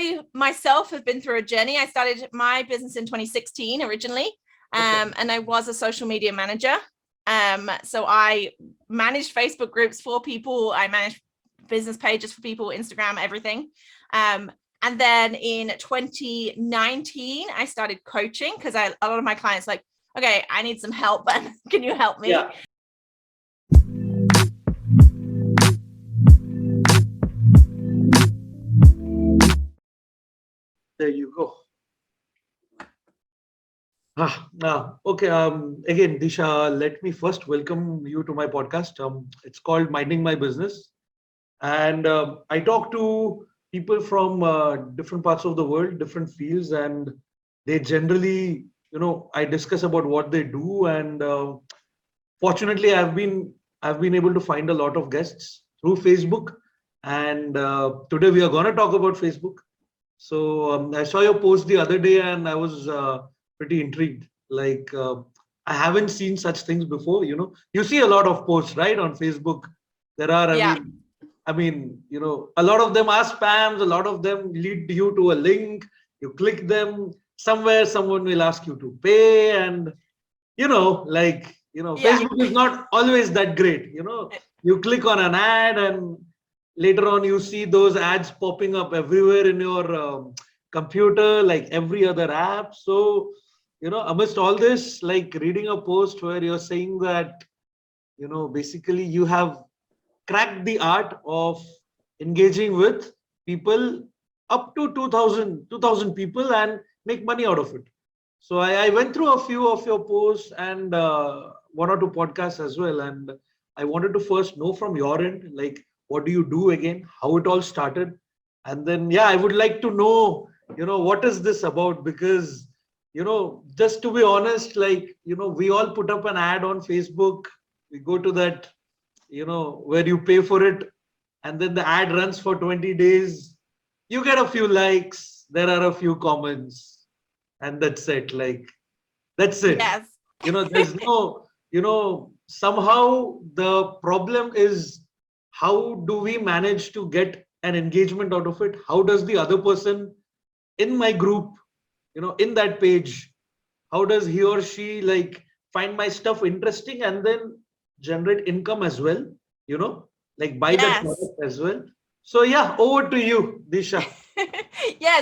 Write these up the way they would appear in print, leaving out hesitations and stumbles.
I myself have been through a journey. I started my business in 2016 originally, and I was a social media manager. So I managed Facebook groups for people. I managed business pages for people, Instagram, everything. And then in 2019, I started coaching because a lot of my clients like, okay, I need some help, but can you help me? Yeah. There you go. Okay. Again, Disha, let me first welcome you to my podcast. It's called Minding My Business, and I talk to people from different parts of the world, different fields, and they generally, I discuss about what they do, and fortunately, I've been able to find a lot of guests through Facebook, and today we are going to talk about Facebook. So I saw your post the other day, and I was pretty intrigued. Like I haven't seen such things before. You see a lot of posts, right, on Facebook. There are, a lot of them are spams. A lot of them lead you to a link. You click them. Somewhere, someone will ask you to pay, and Facebook is not always that great. You click on an ad, and later on you see those ads popping up everywhere in your computer, like every other app. So amidst all this, like reading a post where you're saying that basically you have cracked the art of engaging with people up to 2000 people and make money out of it. So I went through a few of your posts and one or two podcasts as well, and I wanted to first know from your end, like, what do you do again, how it all started, and then I would like to know, what is this about? Because just to be honest, like, we all put up an ad on Facebook, we go to that, where you pay for it, and then the ad runs for 20 days, you get a few likes, there are a few comments, and that's it. Like, that's it. Yes. There's no, somehow the problem is, how do we manage to get an engagement out of it? How does the other person in my group, in that page, how does he or she like find my stuff interesting and then generate income as well, like buy that product as well? So over to you, Disha.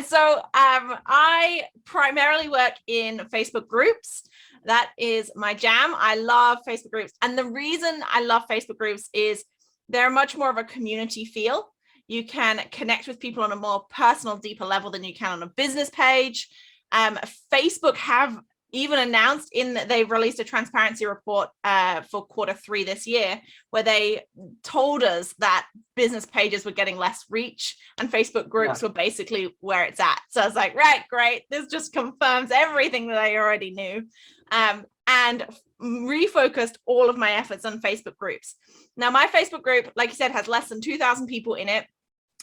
So I primarily work in Facebook groups. That is my jam. I love Facebook groups. And the reason I love Facebook groups is they're much more of a community feel. You can connect with people on a more personal, deeper level than you can on a business page. Facebook have even announced they've released a transparency report for Q3 this year, where they told us that business pages were getting less reach and Facebook groups were basically where it's at. So I was like, right, great. This just confirms everything that I already knew. And refocused all of my efforts on Facebook groups. Now, my Facebook group, like you said, has less than 2,000 people in it.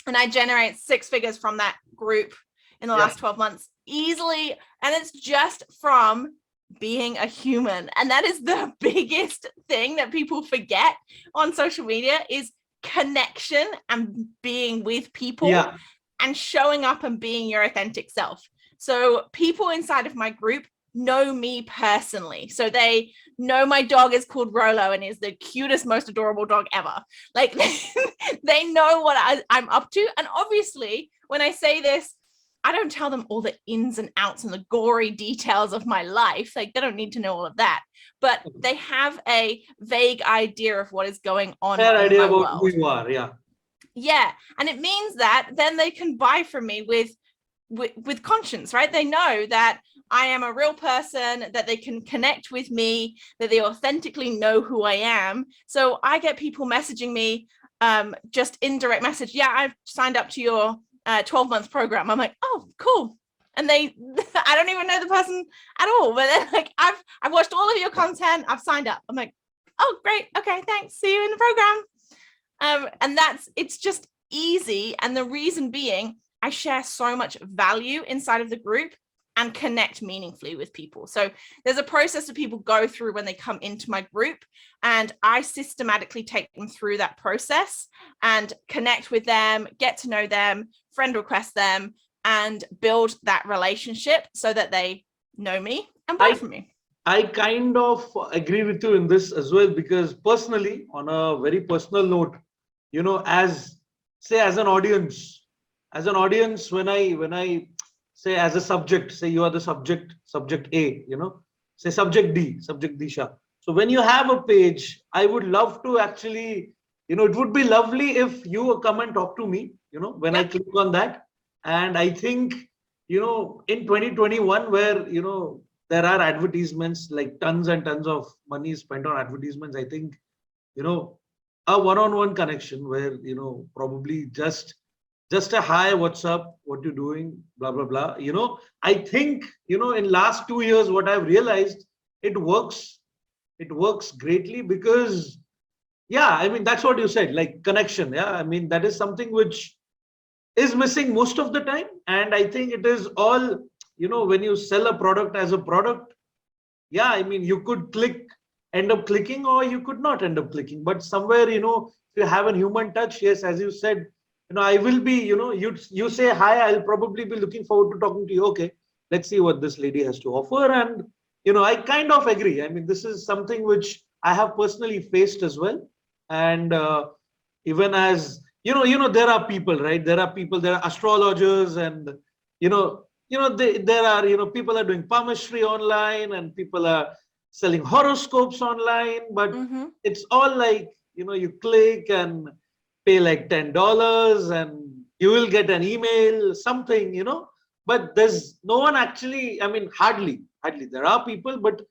And I generate 6 figures from that group in the last 12 months easily. And it's just from being a human. And that is the biggest thing that people forget on social media is connection and being with people and showing up and being your authentic self. So people inside of my group know me personally. So they know my dog is called Rolo and is the cutest, most adorable dog ever. Like they know what I'm up to. And obviously, when I say this, I don't tell them all the ins and outs and the gory details of my life. Like, they don't need to know all of that, but they have a vague idea of what is going on. Fair idea about who you are. Yeah. And it means that then they can buy from me with conscience, right? They know that I am a real person, that they can connect with me, that they authentically know who I am. So I get people messaging me, just indirect message. Yeah, I've signed up to your 12-month program. I'm like, oh, cool. And I don't even know the person at all, but then like, I've watched all of your content. I've signed up. I'm like, oh, great. Okay, thanks. See you in the program. And it's just easy. And the reason being, I share so much value inside of the group and connect meaningfully with people. So there's a process that people go through when they come into my group, and I systematically take them through that process and connect with them, get to know them, friend request them, and build that relationship so that they know me and buy from me. I kind of agree with you in this as well, because personally, on a very personal note, as say as an audience, when I say as a subject, say you are the subject A, say subject D, subject Disha. So when you have a page, I would love to actually, it would be lovely if you come and talk to me, when I click on that. And I think, in 2021, where, there are advertisements, like tons and tons of money spent on advertisements, I think, a one-on-one connection where, probably just a hi, what's up, what you doing, blah, blah, blah. I think, in last 2 years, what I've realized, it works greatly, because I mean, that's what you said, like connection. I mean, that is something which is missing most of the time. And I think it is all, when you sell a product as a product, I mean, you could end up clicking, or you could not end up clicking. But somewhere, if you have a human touch, yes, as you said, I will be, you say hi, I'll probably be looking forward to talking to you. Okay, let's see what this lady has to offer. And, I kind of agree. I mean, this is something which I have personally faced as well. And even as, there are people, right? There are astrologers, and, there are, people are doing palmistry online, and people are selling horoscopes online, but it's all like, you click and pay like $10 and you will get an email, something, but there's no one actually, I mean, hardly, there are people, but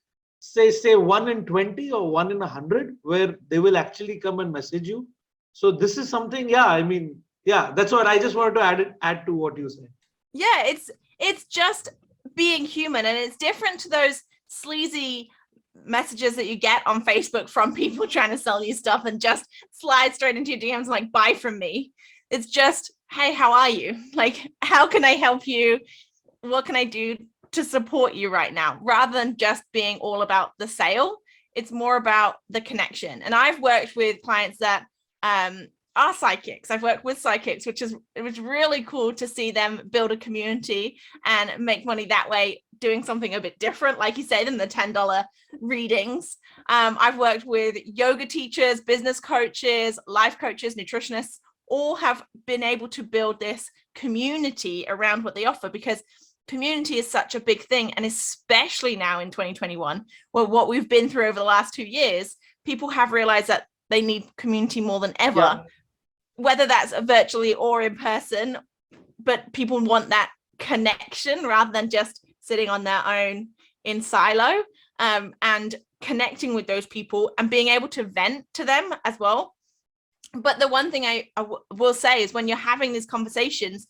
say 1 in 20 or 1 in 100 where they will actually come and message you. So this is something, I mean, that's what I just wanted to add to what you said. Yeah, it's just being human, and it's different to those sleazy messages that you get on Facebook from people trying to sell you stuff and just slide straight into your DMs like, buy from me. It's just, hey, how are you? Like, how can I help you? What can I do to support you right now? Rather than just being all about the sale, it's more about the connection. And I've worked with clients that are psychics. I've worked with psychics, it was really cool to see them build a community and make money that way, doing something a bit different, like you said, in the $10 readings. I've worked with yoga teachers, business coaches, life coaches, nutritionists, all have been able to build this community around what they offer, because community is such a big thing. And especially now in 2021, well, what we've been through over the last 2 years, people have realized that they need community more than ever, whether that's virtually or in person, but people want that connection rather than just sitting on their own in silo, and connecting with those people and being able to vent to them as well. But the one thing I will say is, when you're having these conversations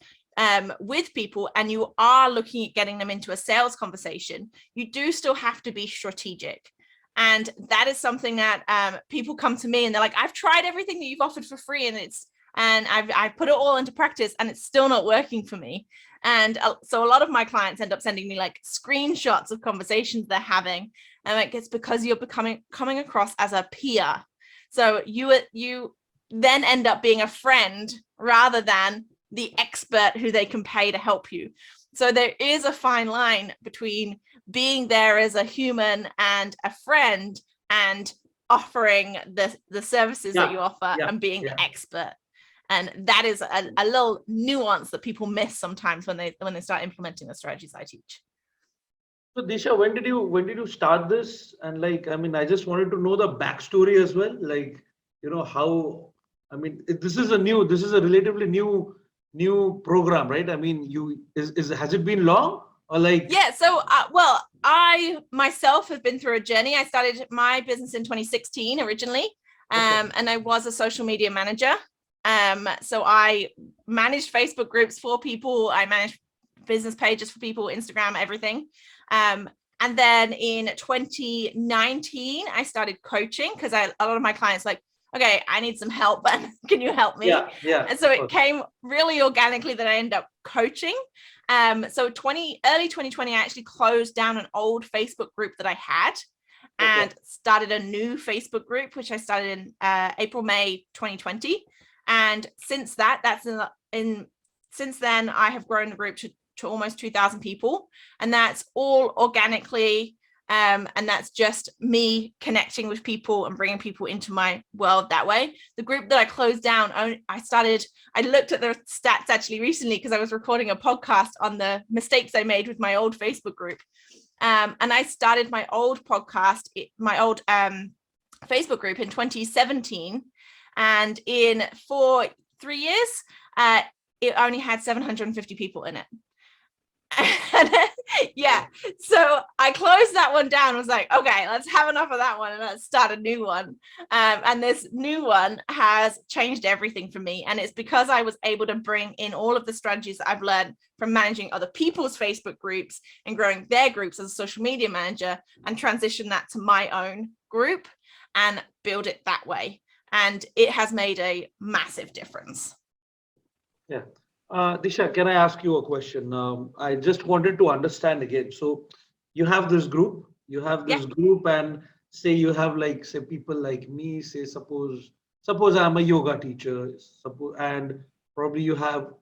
with people and you are looking at getting them into a sales conversation, you do still have to be strategic. And that is something that people come to me and they're like, I've tried everything that you've offered for free, and I've put it all into practice and it's still not working for me. And so a lot of my clients end up sending me like screenshots of conversations they're having, and like, it's because you're coming across as a peer. So you then end up being a friend rather than the expert who they can pay to help you. So there is a fine line between being there as a human and a friend, and offering the services that you offer, and being the expert. And that is a little nuance that people miss sometimes when they start implementing the strategies I teach. So Disha, when did you start this? And like, I mean, I just wanted to know the backstory as well. Like, how, I mean, this is a relatively new program, right? I mean, has it been long, or like? Yeah. So, well, I myself have been through a journey. I started my business in 2016 originally, and I was a social media manager. So I managed Facebook groups for people. I managed business pages for people, Instagram, everything. And then in 2019, I started coaching, because a lot of my clients like, okay, I need some help, but can you help me? Yeah. And so it came really organically that I ended up coaching. So early 2020, I actually closed down an old Facebook group that I had, and started a new Facebook group, which I started in April, May 2020. And since that's in since then, I have grown the group to almost 2,000 people, and that's all organically. And that's just me connecting with people and bringing people into my world that way. The group that I closed down, I looked at the stats actually recently because I was recording a podcast on the mistakes I made with my old Facebook group. And I started my old podcast, my old Facebook group in 2017. And in 3 years, it only had 750 people in it. Yeah, so I closed that one down. I was like, okay, let's have enough of that one and let's start a new one. And this new one has changed everything for me, and it's because I was able to bring in all of the strategies that I've learned from managing other people's Facebook groups and growing their groups as a social media manager, and transition that to my own group and build it that way. And it has made a massive difference. Yeah. Disha, can I ask you a question? I just wanted to understand again. So you have this group, and say you have like, say people like me, say suppose I'm a yoga teacher, and probably you have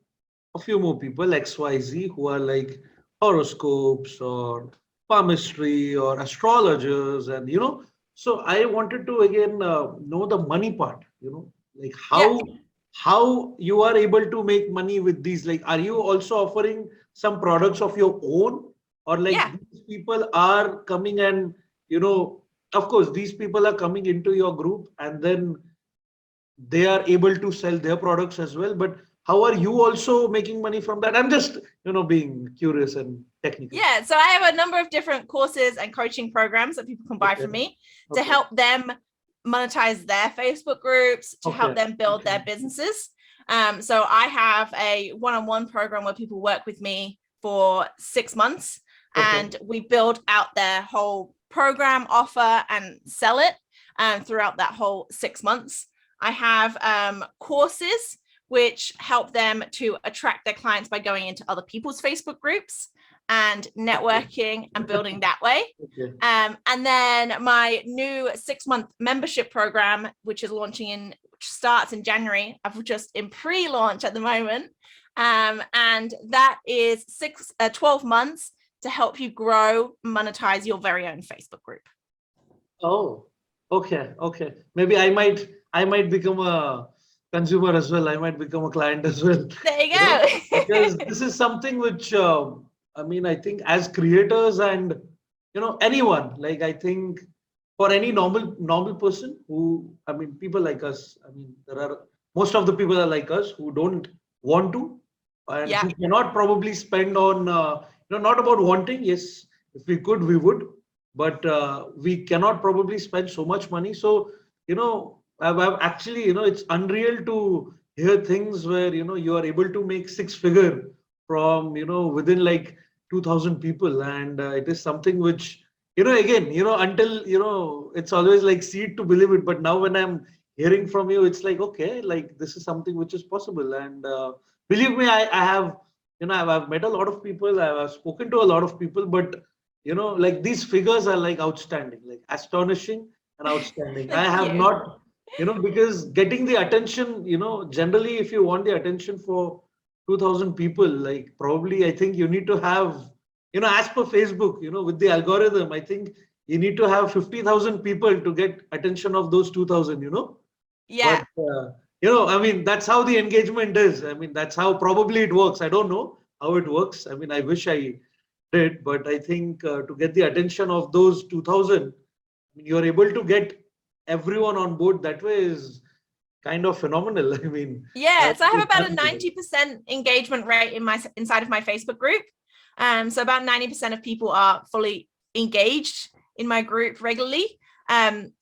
a few more people, XYZ, who are like horoscopes or palmistry or astrologers, and so I wanted to again know the money part, like how you are able to make money with these. Like, are you also offering some products of your own, or like these people are coming and of course these people are coming into your group and then they are able to sell their products as well, but how are you also making money from that? I'm just being curious and technical. Yeah, so I have a number of different courses and coaching programs that people can buy from me to help them monetize their Facebook groups, to help them build their businesses. So I have a one-on-one program where people work with me for 6 months, and we build out their whole program offer and sell it throughout that whole 6 months. I have courses which help them to attract their clients by going into other people's Facebook groups and networking and building that way. And then my new 6-month membership program, which starts in January. I've just in pre-launch at the moment. And that is 12 months to help you grow, monetize your very own Facebook group. Oh, okay. Maybe I might become a consumer as well. I might become a client as well. There you go. Because this is something which I think as creators and anyone, like I think for any normal person who, people like us, there are most of the people are like us who don't want to, and who cannot probably spend on not about wanting. Yes, if we could, we would, but we cannot probably spend so much money. So I've actually, it's unreal to hear things where you are able to make 6-figure from within like 2,000 people, and it is something which again until it's always like see it to believe it, but now when I'm hearing from you, it's like, okay, like this is something which is possible. And believe me, I have I've met a lot of people, I've spoken to a lot of people, but like these figures are like outstanding, like astonishing and outstanding. I have not because getting the attention, generally if you want the attention for 2,000 people, like probably I think you need to have as per Facebook, with the algorithm, I think you need to have 50,000 people to get attention of those 2,000, Yeah. But, that's how the engagement is. That's how probably it works. I don't know how it works. I wish I did, but I think to get the attention of those 2,000, you're able to get everyone on board that way is kind of phenomenal. So I have about a 90% engagement rate inside of my Facebook group. So about 90% of people are fully engaged in my group regularly. And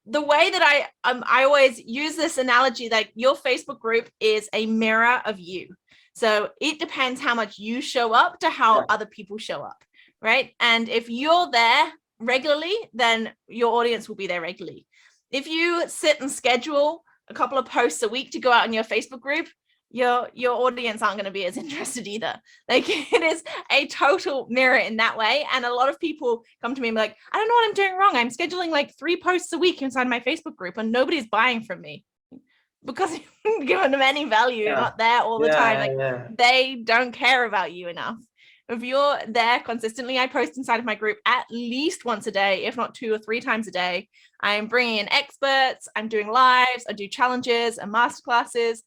the way that I always use this analogy, like your Facebook group is a mirror of you. So it depends how much you show up to how other people show up, right? And if you're there regularly, then your audience will be there regularly. If you sit and schedule a couple of posts a week to go out in your Facebook group, your audience aren't going to be as interested either. Like it is a total mirror in that way. And a lot of people come to me and be like, I don't know what I'm doing wrong. I'm scheduling like 3 posts a week inside my Facebook group and nobody's buying from me. because you haven't given them any value. You're not there all the time. Like they don't care about you enough. If you're there consistently, I post inside of my group at least once a day, if not 2 or 3 times a day. I'm bringing in experts, I'm doing lives, I do challenges and masterclasses.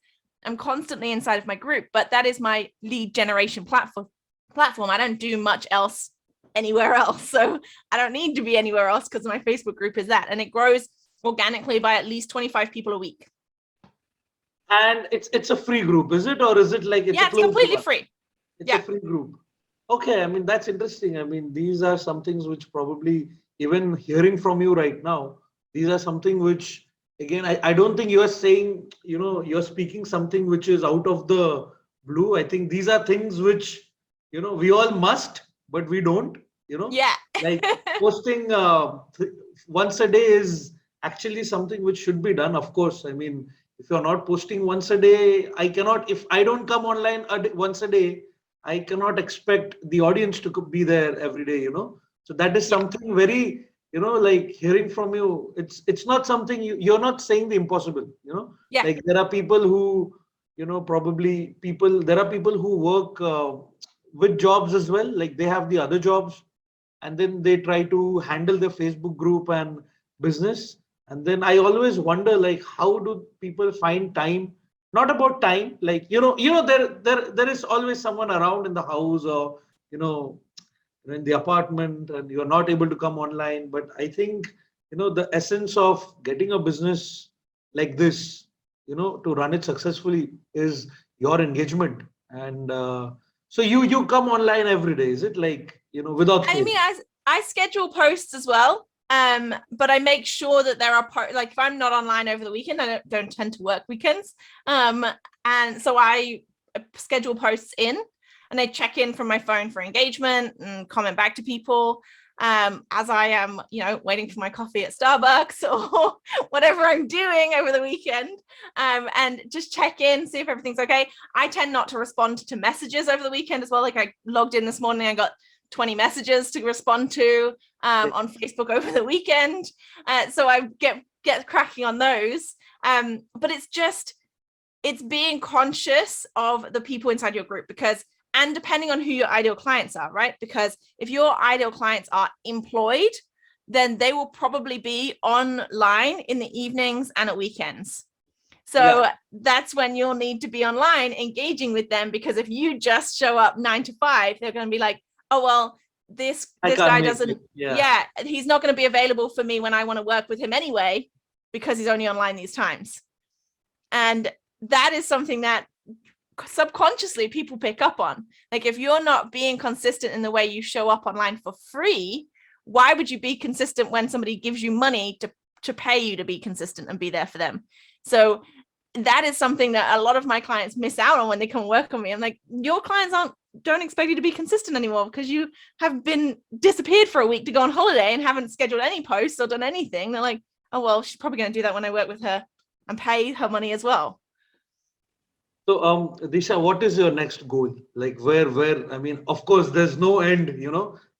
I'm constantly inside of my group, but that is my lead generation platform. I don't do much else anywhere else. So I don't need to be anywhere else because my Facebook group is that. And it grows organically by at least 25 people a week. And it's a free group, is it? Or is it like it's completely free. It's a free group. Okay, I mean, that's interesting. I mean, these are some things which probably, even hearing from you right now, these are something which, again, I don't think you are saying, you're speaking something which is out of the blue. I think these are things which, we all must, but we don't, like posting once a day is actually something which should be done. Of course, I mean, if you're not posting once a day, if I don't come online once a day, I cannot expect the audience to be there every day, So that is something very, like hearing from you, it's not something you're not saying the impossible, Like there are people who, there are people who work with jobs as well. Like they have the other jobs and then they try to handle their Facebook group and business. And then I always wonder, like, how do people find time? Not about time, like, there is always someone around in the house or, in the apartment and you're not able to come online. But I think, the essence of getting a business like this, to run it successfully is your engagement. And so you come online every day, is it like, without fail? I mean, I schedule posts as well. But I make sure that there are like if I'm not online over the weekend, I don't tend to work weekends. And so I schedule posts in and I check in from my phone for engagement and comment back to people as I am, waiting for my coffee at Starbucks or whatever I'm doing over the weekend, and just check in, see if everything's okay. I tend not to respond to messages over the weekend as well. Like I logged in this morning, I got 20 messages to respond to on Facebook over the weekend. So I get cracking on those. But it's being conscious of the people inside your group and depending on who your ideal clients are, right? Because if your ideal clients are employed, then they will probably be online in the evenings and at weekends. So that's when you'll need to be online engaging with them, because if you just show up 9 to 5, they're going to be like, oh, well, this guy doesn't, he's not going to be available for me when I want to work with him anyway, because he's only online these times. And that is something that subconsciously people pick up on. Like if you're not being consistent in the way you show up online for free, why would you be consistent when somebody gives you money to pay you to be consistent and be there for them? So that is something that a lot of my clients miss out on when they come work on me. I'm like, your clients don't expect you to be consistent anymore because you have been disappeared for a week to go on holiday and haven't scheduled any posts or done anything. They're like, oh, well, she's probably going to do that when I work with her and pay her money as well. So, Disha, what is your next goal? Like where, I mean, of course, there's no end,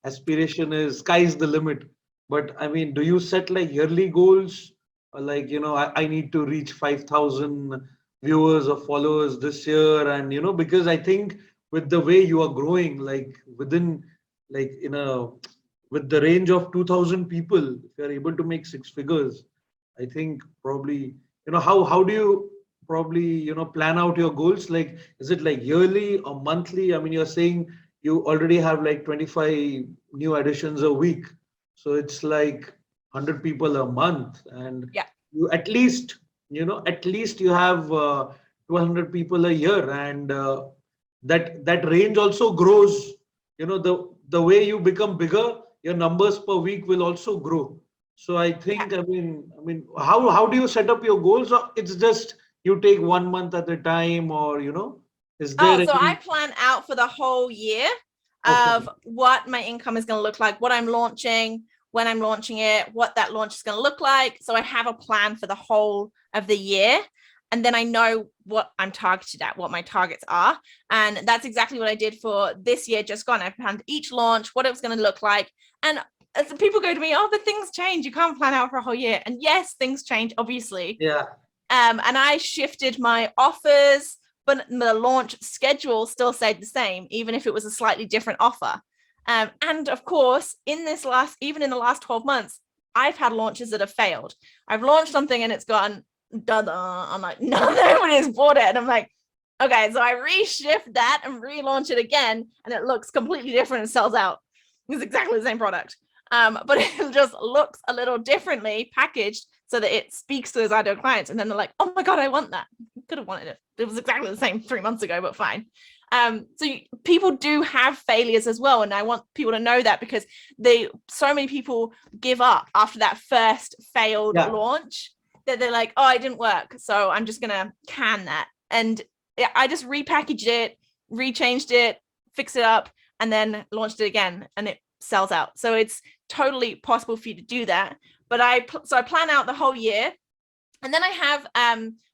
aspiration is sky's the limit. But I mean, do you set like yearly goals? Or like, I need to reach 5,000 viewers or followers this year. And, because I think with the way you are growing, like within, like with the range of 2,000 people, if you're able to make 6 figures, I think probably, how do you probably plan out your goals? Like is it like yearly or monthly? I mean, you're saying you already have like 25 new additions a week, so it's like 100 people a month, and you at least you have 200 people a year, and that range also grows. The way you become bigger, your numbers per week will also grow. So I think I mean how do you set up your goals? Or it's just you take 1 month at a time, or is there? So I plan out for the whole year of what my income is going to look like, what I'm launching, when I'm launching it, what that launch is going to look like. So I have a plan for the whole of the year, and then I know what I'm targeted at, what my targets are. And that's exactly what I did for this year just gone. I planned each launch, what it was going to look like. And people go to me, oh, but things change. You can't plan out for a whole year. And yes, things change, obviously. Yeah. And I shifted my offers, but the launch schedule still stayed the same, even if it was a slightly different offer. And of course, even in the last 12 months, I've had launches that have failed. I've launched something and it's gone, da-da. I'm like, no, nobody has bought it. And I'm like, okay, so I reshift that and relaunch it again, and it looks completely different and sells out. It's exactly the same product. But it just looks a little differently packaged so that it speaks to those ideal clients. And then they're like, oh my God, I want that. Could have wanted it. It was exactly the same 3 months ago, but fine. People do have failures as well. And I want people to know that, because so many people give up after that first failed launch, that they're like, oh, it didn't work, so I'm just going to can that. And I just repackaged it, rechanged it, fixed it up, and then launched it again, and it sells out. So it's totally possible for you to do that. But I plan out the whole year, and then I have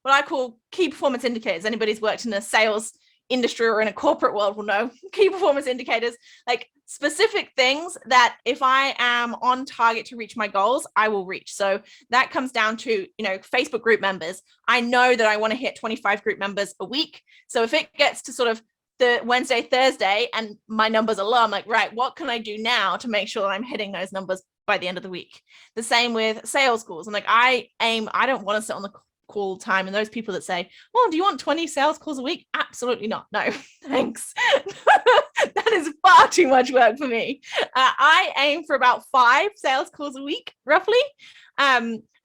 what I call key performance indicators. Anybody's worked in a sales industry or in a corporate world will know key performance indicators, like specific things that if I am on target to reach my goals, I will reach. So that comes down to, Facebook group members. I know that I want to hit 25 group members a week. So if it gets to sort of the Wednesday, Thursday, and my numbers are low, I'm like, right, what can I do now to make sure that I'm hitting those numbers by the end of the week? The same with sales calls. I'm like, I don't want to sit on the call time, and those people that say, well, do you want 20 sales calls a week? Absolutely not. No, thanks. That is far too much work for me. I aim for about 5 sales calls a week, roughly.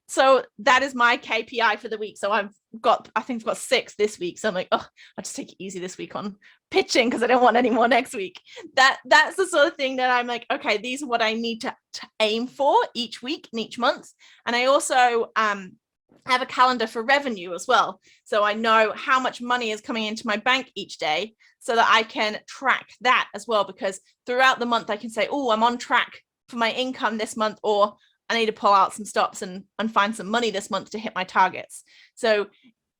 So that is my KPI for the week. So I think I've got 6 this week. So I'm like, oh, I'll just take it easy this week on pitching, because I don't want any more next week. That's the sort of thing that I'm like, okay, these are what I need to aim for each week and each month. And I also have a calendar for revenue as well. So I know how much money is coming into my bank each day, so that I can track that as well, because throughout the month I can say, oh, I'm on track for my income this month, or I need to pull out some stops and find some money this month to hit my targets. So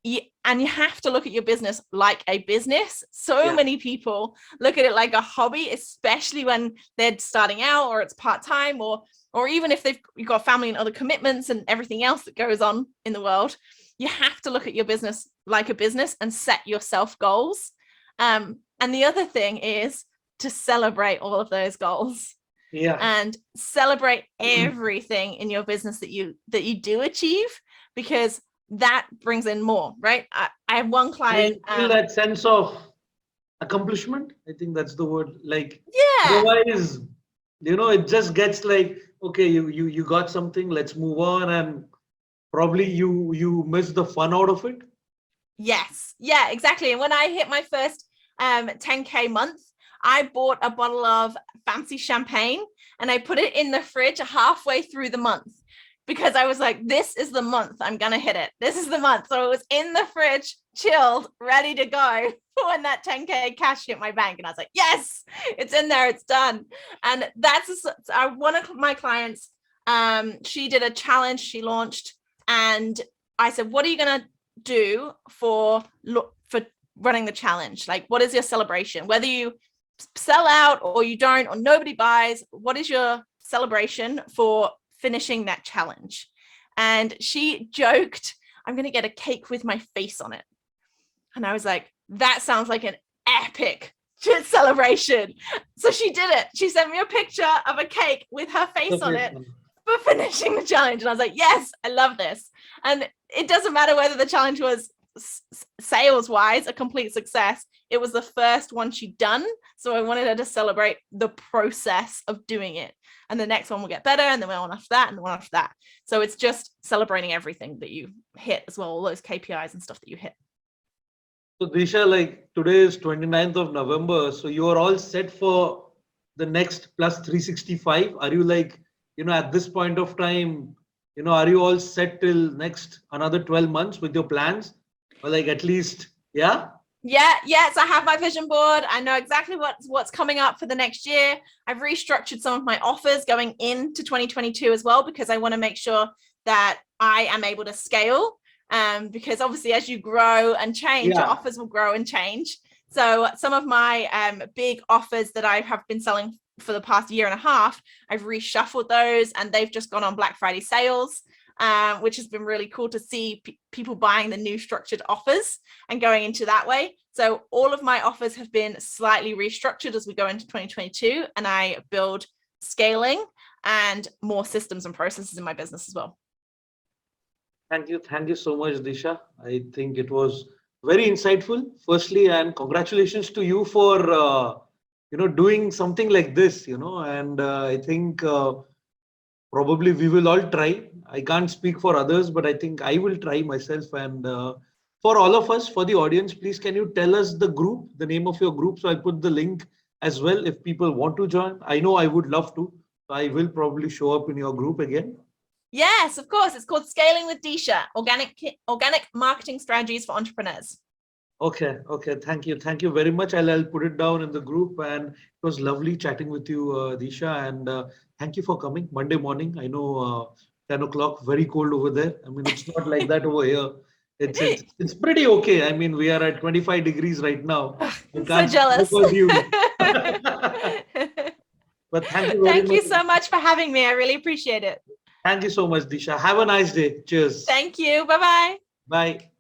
you have to look at your business like a business. So many people look at it like a hobby, especially when they're starting out, or it's part-time, or even if you've got family and other commitments and everything else that goes on in the world. You have to look at your business like a business and set yourself goals. And the other thing is to celebrate all of those goals. And celebrate everything in your business that you do achieve, because that brings in more, right? I have one client. Feel that sense of accomplishment. I think that's the word. Like, yeah. Otherwise, it just gets like, okay, you got something, let's move on, and probably you miss the fun out of it. Yes. Yeah, exactly. And when I hit my first 10K month, I bought a bottle of fancy champagne and I put it in the fridge halfway through the month, because I was like, this is the month I'm going to hit it. This is the month. So it was in the fridge, chilled, ready to go when that 10K cash hit my bank. And I was like, yes, it's in there. It's done. And one of my clients, she did a challenge she launched, and I said, what are you going to do for running the challenge? Like, what is your celebration? Whether you sell out or you don't, or nobody buys, what is your celebration for finishing that challenge? And she joked, I'm going to get a cake with my face on it. And I was like, that sounds like an epic celebration. So she did it. She sent me a picture of a cake with her face on it for finishing the challenge. And I was like, yes, I love this. And it doesn't matter whether the challenge was sales wise a complete success. It was the first one she'd done, so I wanted her to celebrate the process of doing it, and the next one will get better, and then one after that, and the one after that. So it's just celebrating everything that you hit as well, all those KPIs and stuff that you hit. So DEASHA, like today is 29th of November, so you are all set for the next plus 365. Are you like, at this point of time, are you all set till next another 12 months with your plans? Or like at least, yeah? Yes, I have my vision board. I know exactly what's coming up for the next year. I've restructured some of my offers going into 2022 as well, because I want to make sure that I am able to scale. Because obviously as you grow and change, your offers will grow and change. So some of my big offers that I have been selling for the past year and a half, I've reshuffled those, and they've just gone on Black Friday sales. which has been really cool to see people buying the new structured offers and going into that way. So all of my offers have been slightly restructured as we go into 2022, and I build scaling and more systems and processes in my business as well. Thank you so much, Disha. I think it was very insightful, firstly, and congratulations to you for doing something like this, and I think probably we will all try. I can't speak for others, but I think I will try myself. And for all of us, for the audience, please can you tell us the name of your group? So I'll put the link as well if people want to join. I know I would love to. So I will probably show up in your group again. Yes, of course. It's called Scaling with DEASHA, organic marketing strategies for entrepreneurs. Okay. Thank you very much. I'll put it down in the group. And it was lovely chatting with you, Disha. And thank you for coming Monday morning. I know 10 o'clock, very cold over there. I mean, it's not like that over here. It's pretty okay. I mean, we are at 25 degrees right now. I'm so jealous. But thank you very much. Thank you so much for having me. I really appreciate it. Thank you so much, Disha. Have a nice day. Cheers. Thank you. Bye-bye. Bye.